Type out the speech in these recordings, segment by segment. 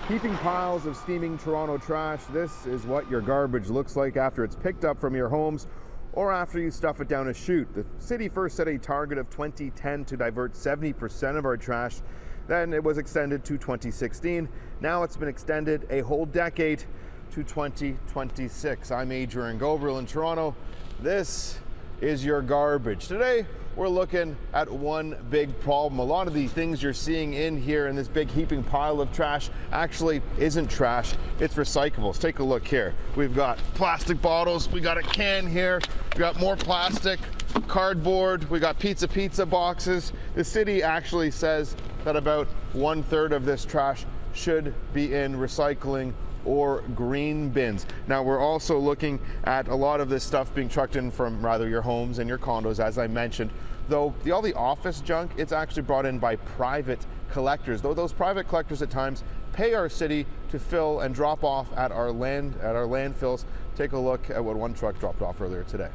Heaping piles of steaming Toronto trash, this is what your garbage looks like after it's picked up from your homes or after you stuff it down a chute. The city first set a target of 2010 to divert 70% of our trash. Then it was extended to 2016. Now it's been extended a whole decade to 2026. I'm Adrian Gobriel in Toronto. This is your garbage. Today, we're looking at one big problem. A lot of the things you're seeing in here in this big heaping pile of trash actually isn't trash, it's recyclables. Take a look here. We've got plastic bottles, we got a can here, we got more plastic, cardboard, we got pizza boxes. The city actually says that about 1/3 of this trash should be in recycling or green bins. Now we're also looking at a lot of this stuff being trucked in from rather your homes and your condos, as I mentioned. Though all the office junk, it's actually brought in by private collectors. Though those private collectors at times pay our city to fill and drop off at our landfills. Take a look at what one truck dropped off earlier today.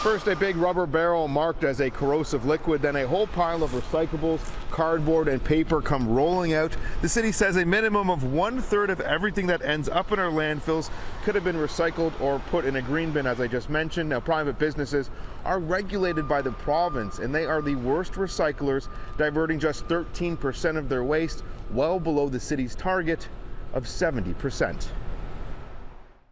First, a big rubber barrel marked as a corrosive liquid, then a whole pile of recyclables, cardboard, and paper come rolling out. The city says a minimum of 1/3 of everything that ends up in our landfills could have been recycled or put in a green bin, as I just mentioned. Now, private businesses are regulated by the province, and they are the worst recyclers, diverting just 13% of their waste, well below the city's target of 70%.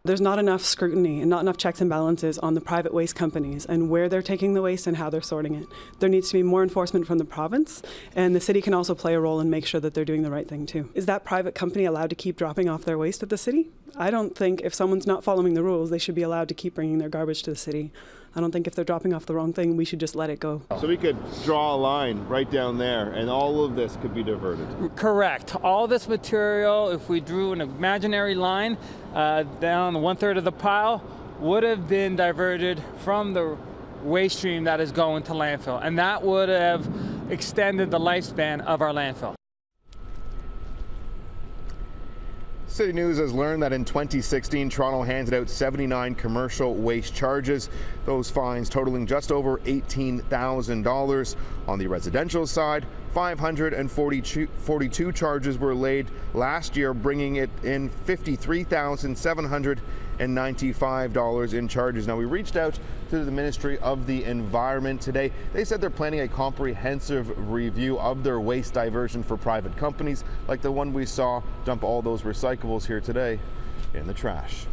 There's not enough scrutiny and not enough checks and balances on the private waste companies and where they're taking the waste and how they're sorting it. There needs to be more enforcement from the province, and the city can also play a role and make sure that they're doing the right thing too. Is that private company allowed to keep dropping off their waste at the city? I don't think if someone's not following the rules, they should be allowed to keep bringing their garbage to the city. I don't think if they're dropping off the wrong thing, we should just let it go. So we could draw a line right down there and all of this could be diverted. Correct. All this material, if we drew an imaginary line down 1/3 of the pile, would have been diverted from the waste stream that is going to landfill. And that would have extended the lifespan of our landfill. CityNews has learned that in 2016, Toronto handed out 79 commercial waste charges, those fines totaling just over $18,000. On the residential side, 542 charges were laid last year, bringing it in $53,795 in charges. Now, we reached out to the Ministry of the Environment today. They said they're planning a comprehensive review of their waste diversion for private companies, like the one we saw dump all those recyclables here today in the trash.